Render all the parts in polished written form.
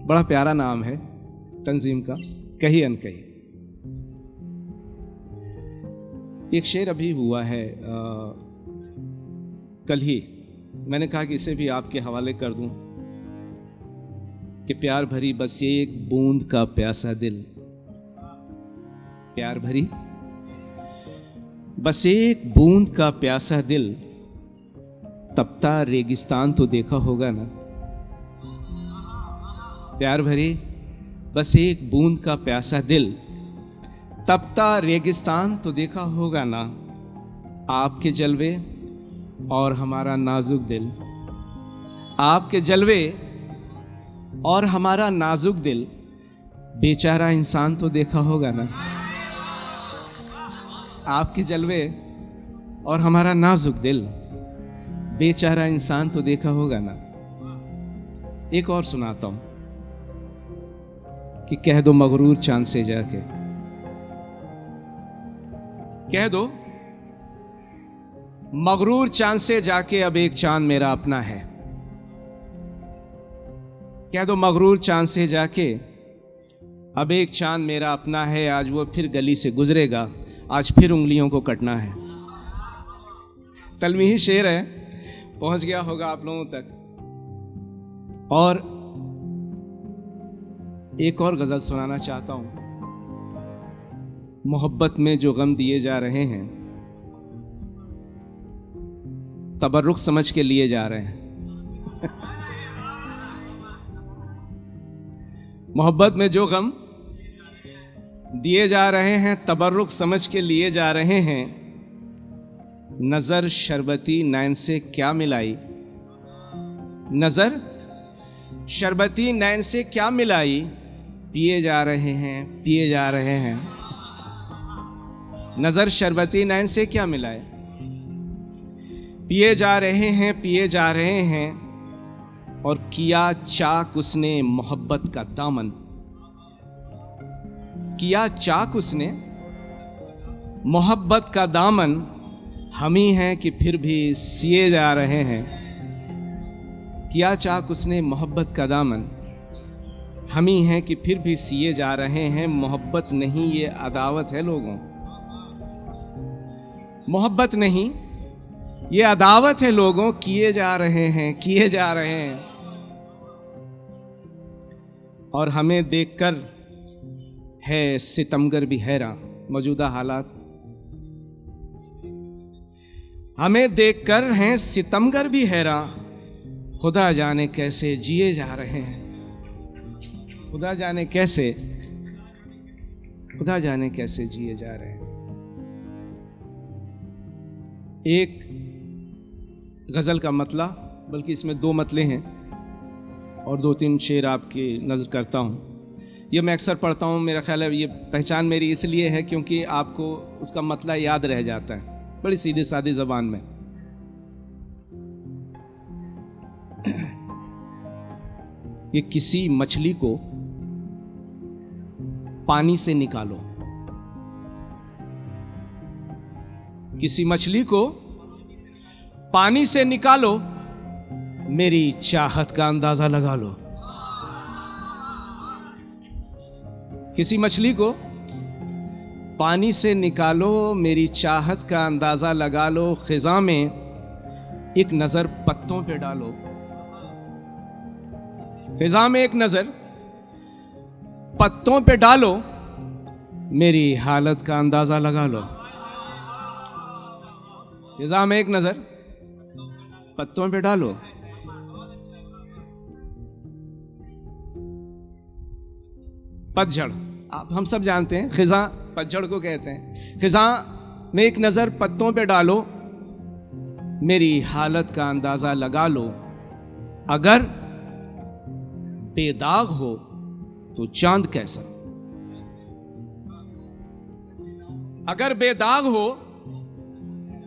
बड़ा प्यारा नाम है तंजीम का, कही अनकही। एक शेर अभी हुआ है कल ही, मैंने कहा कि इसे भी आपके हवाले कर दूं कि प्यार भरी बस ये एक बूंद का प्यासा दिल, प्यार भरी बस एक बूंद का प्यासा दिल, तपता रेगिस्तान तो देखा होगा ना। प्यार भरी बस एक बूंद का प्यासा दिल, तपता रेगिस्तान तो देखा होगा ना। आपके जलवे और हमारा नाजुक दिल, आपके जलवे और हमारा नाजुक दिल, बेचारा इंसान तो देखा होगा ना। आपके जलवे और हमारा नाजुक दिल, बेचारा इंसान तो देखा होगा ना। एक और सुनाता हूं कि कह दो मगरूर चांद से जाके, कह दो मगरूर चांद से जाके अब एक चांद मेरा अपना है। कह दो मगरूर चांद से जाके अब एक चांद मेरा अपना है। आज वो फिर गली से गुजरेगा, आज फिर उंगलियों को कटना है। तलमीही शेर है, पहुंच गया होगा आप लोगों तक। और एक और गजल सुनाना चाहता हूं। मोहब्बत में जो गम दिए जा रहे हैं, तबर्रुक समझ के लिए जा रहे हैं। मोहब्बत में जो गम दिए जा रहे हैं, तबर्रुक समझ के लिए जा रहे हैं। नजर शरबती नैन से क्या मिलाई, नजर शरबती नैन से क्या मिलाई, पिए जा रहे हैं, पिए जा रहे हैं। नजर शरबती नैन से क्या मिलाए, पिए जा रहे हैं, पिए जा रहे हैं। और किया चाक उसने मोहब्बत का दामन, किया चाक उसने मोहब्बत का दामन। हम ही हैं कि फिर भी सिए जा रहे हैं। किया चाक उसने मोहब्बत का दामन, हम ही हैं कि फिर भी सिए जा रहे हैं। मोहब्बत नहीं ये अदावत है लोगों, मोहब्बत नहीं ये अदावत है लोगों। किए जा रहे हैं, किए जा रहे हैं। और हमें देखकर है सितमगर भी हैरान, मौजूदा हालात हमें देखकर हैं सितमगर भी हैरान। खुदा जाने कैसे जिए जा रहे हैं, खुदा जाने कैसे, खुदा जाने कैसे जिए जा रहे हैं। एक गजल का मतला, बल्कि इसमें दो मतले हैं और दो तीन शेर आपकी नज़र करता हूँ। ये मैं अक्सर पढ़ता हूँ, मेरा ख्याल है ये पहचान मेरी इसलिए है क्योंकि आपको उसका मतला याद रह जाता है बड़ी सीधी सादी ज़बान में। ये किसी मछली को पानी से निकालो, किसी मछली को पानी से निकालो, मेरी चाहत का अंदाजा लगा लो। किसी मछली को पानी से निकालो, मेरी चाहत का अंदाजा लगा लो। खिजा में एक नजर पत्तों पे डालो, खिजा में एक नजर पत्तों पे डालो, मेरी हालत का अंदाजा लगा लो। खिजा में एक नजर पत्तों पे डालो, पतझड़ आप हम सब जानते हैं, खिजा पतझड़ को कहते हैं। खिजा में एक नजर पत्तों पे डालो, मेरी हालत का अंदाजा लगा लो। अगर बेदाग हो तो चांद कैसा, अगर बेदाग हो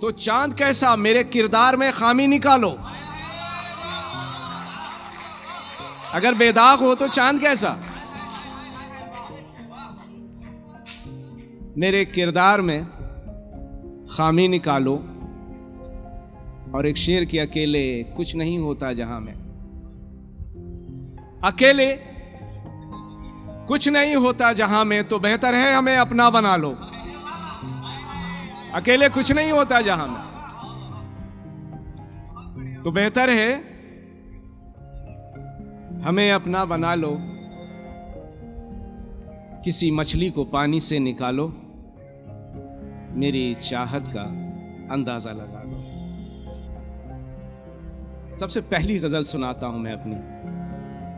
तो चांद कैसा। मेरे किरदार में खामी निकालो, अगर बेदाग हो तो चांद कैसा। मेरे किरदार में खामी निकालो। और एक शेर की, अकेले कुछ नहीं होता जहां में, अकेले कुछ नहीं होता जहां में तो बेहतर है हमें अपना बना लो। अकेले कुछ नहीं होता जहां में तो बेहतर है हमें अपना बना लो। किसी मछली को पानी से निकालो, मेरी चाहत का अंदाजा लगा लो। सबसे पहली गजल सुनाता हूं मैं अपनी,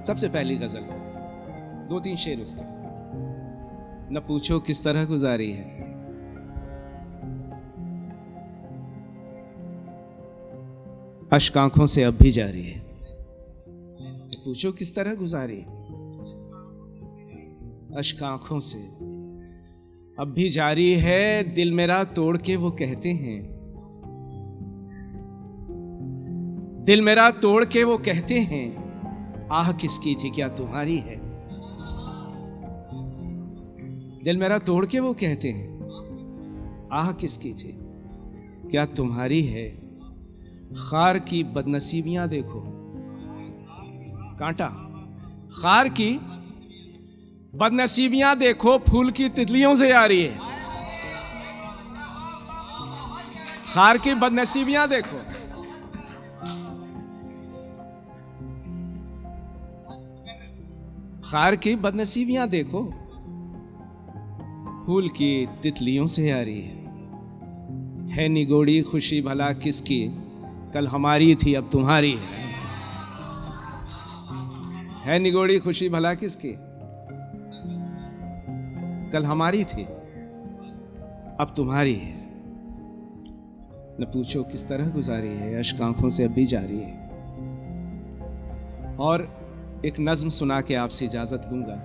सबसे पहली गजल, 2-3 शेर उसके। न पूछो किस तरह गुजारी है, अश्क आंखों से अब भी जारी है। पूछो किस तरह गुजारी, अश्क आंखों से अब भी जारी है। दिल मेरा तोड़ के वो कहते हैं, दिल मेरा तोड़ के वो कहते हैं, आह किसकी थी क्या तुम्हारी है। दिल मेरा तोड़ के वो कहते हैं, आह किसकी थी क्या तुम्हारी है। खार की बदनसीबियां देखो, कांटा, खार की बदनसीबियां देखो, फूल की तितलियों से आ रही है। खार की बदनसीबियां देखो, खार की बदनसीबियां देखो, फूल की तितलियों से आ रही है निगोड़ी खुशी भला किसकी, कल हमारी थी अब तुम्हारी है निगोड़ी खुशी भला किसकी, कल हमारी थी अब तुम्हारी है। न पूछो किस तरह गुजारी है, अश्क आंखों से अब भी जारी है। और एक नज्म सुना के आपसे इजाजत लूंगा,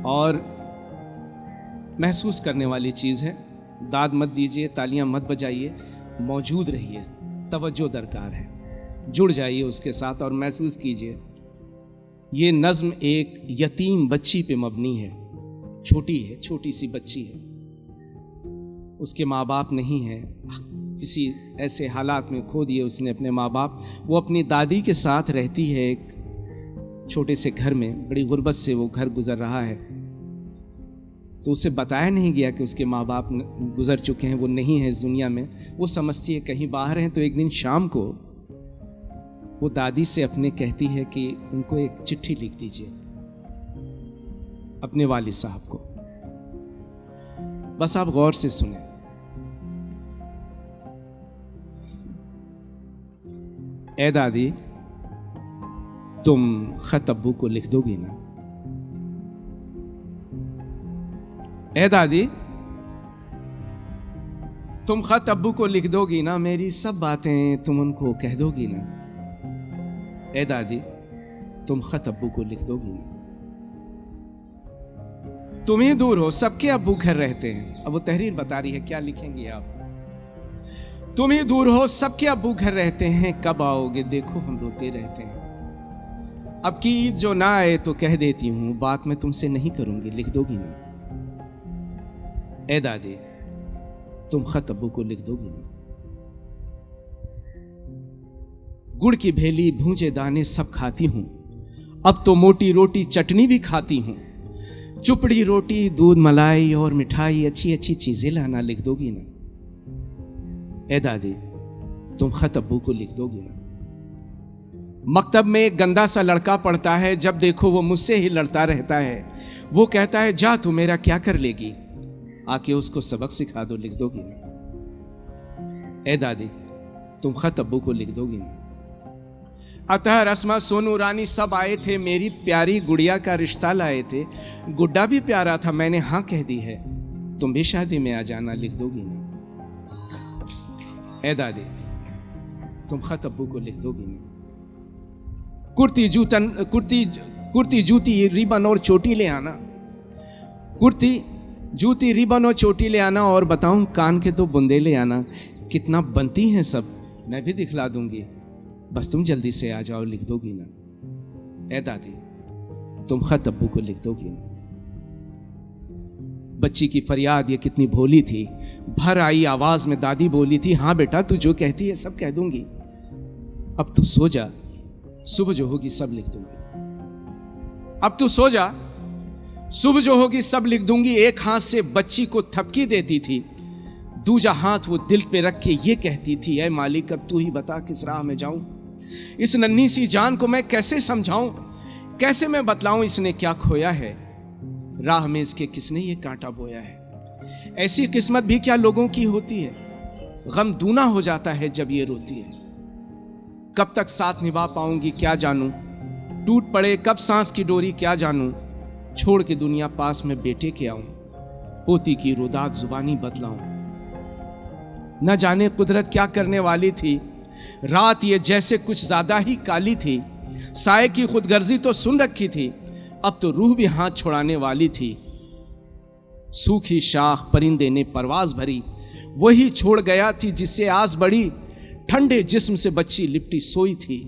और महसूस करने वाली चीज है। दाद मत दीजिए, तालियां मत बजाइए, मौजूद रहिए, तवज्जो दरकार है। जुड़ जाइए उसके साथ और महसूस कीजिए। ये नज्म एक यतीम बच्ची पे मबनी है। छोटी है, छोटी सी बच्ची है, उसके माँ बाप नहीं है, किसी ऐसे हालात में खो दिए उसने अपने माँ बाप। वो अपनी दादी के साथ रहती है एक छोटे से घर में, बड़ी गुर्बत से वो घर गुजर रहा है। तो उसे बताया नहीं गया कि उसके माँ बाप गुजर चुके हैं, वो नहीं है इस दुनिया में। वो समझती है कहीं बाहर हैं। तो एक दिन शाम को वो दादी से अपने कहती है कि उनको एक चिट्ठी लिख दीजिए, अपने वालिद साहब को। बस आप गौर से सुने। ए दादी, तुम खत अब्बू को लिख दोगी ना। ए दादी, तुम खत अब्बू को लिख दोगी ना, मेरी सब बातें तुम उनको कह दोगी ना। ए दादी, तुम खत अब्बू को लिख दोगी ना। तुम ही दूर हो, सबके अब्बू घर रहते हैं। अब वो तहरीर बता रही है, क्या लिखेंगे आप। तुम ही दूर हो, सबके अब्बू घर रहते हैं, कब आओगे देखो हम रोते रहते हैं। अब की ईद जो ना आए तो कह देती हूं, बात मैं तुमसे नहीं करूंगी, लिख दोगी ना। ए दादी, तुम खत अब्बू को लिख दोगी ना। गुड़ की भेली भूंजे दाने सब खाती हूं, अब तो मोटी रोटी चटनी भी खाती हूं। चुपड़ी रोटी दूध मलाई और मिठाई, अच्छी अच्छी चीजें लाना, लिख दोगी ना। ए दादी, तुम खत अब्बू को लिख दोगी ना। मकतब में एक गंदा सा लड़का पढ़ता है, जब देखो वो मुझसे ही लड़ता रहता है। वो कहता है जा तू मेरा क्या कर लेगी, आके उसको सबक सिखा दो, लिख दोगी ना। ए दादी, तुम खत अब्बू को लिख दोगी ना। अतः रस्मा सोनू रानी सब आए थे, मेरी प्यारी गुड़िया का रिश्ता लाए थे। गुड्डा भी प्यारा था, मैंने हाँ कह दी है, तुम भी शादी में आ जाना, लिख दोगी ना। ए दादी, तुम खत अब्बू को लिख दोगी ना। कुर्ती जूती रिबन और चोटी ले आना। कुर्ती जूती रिबन और चोटी ले आना, और बताऊं कान के 2 बुंदे ले आना। कितना बनती हैं सब, मैं भी दिखला दूंगी, बस तुम जल्दी से आ जाओ, लिख दोगी ना। ए दादी, तुम खत अब्बू को लिख दोगी ना। बच्ची की फरियाद ये कितनी भोली थी। भर आई आवाज में दादी बोली थी, हाँ बेटा तू जो कहती है सब कह दूंगी, अब तू सो जा, सुबह जो होगी सब लिख दूंगी। अब तू सो जा, सुबह जो होगी सब लिख दूंगी। एक हाथ से बच्ची को थपकी देती थी, दूजा हाथ वो दिल पे रख के ये कहती थी, ऐ मालिक अब तू ही बता किस राह में जाऊं। इस नन्ही सी जान को मैं कैसे समझाऊं, कैसे मैं बतलाऊं इसने क्या खोया है, राह में इसके किसने ये कांटा बोया है। ऐसी किस्मत भी क्या लोगों की होती है, गम दूना हो जाता है जब ये रोती है। कब तक साथ निभा पाऊंगी क्या जानूं, टूट पड़े कब सांस की डोरी क्या जानूं, छोड़ के दुनिया पास में बेटे के आऊं, पोती की रुदात जुबानी बतलाऊं। न जाने कुदरत क्या करने वाली थी, रात ये जैसे कुछ ज्यादा ही काली थी। साए की खुदगर्जी तो सुन रखी थी, अब तो रूह भी हाथ छुड़ाने वाली थी। सूखी शाख परिंदे ने परवाज भरी, वही छोड़ गया थी जिससे आस बड़ी। ठंडे जिस्म से बच्ची लिपटी सोई थी,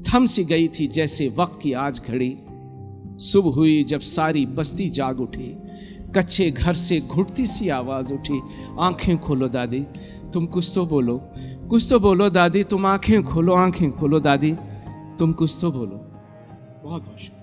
थम सी गई थी जैसे वक्त की आज घड़ी। सुबह हुई जब सारी बस्ती जाग उठी, कच्चे घर से घुटती सी आवाज उठी, आंखें खोलो दादी तुम कुछ तो बोलो, कुछ तो बोलो दादी तुम आंखें खोलो दादी तुम कुछ तो बोलो। बहुत बहुत शुक्रिया।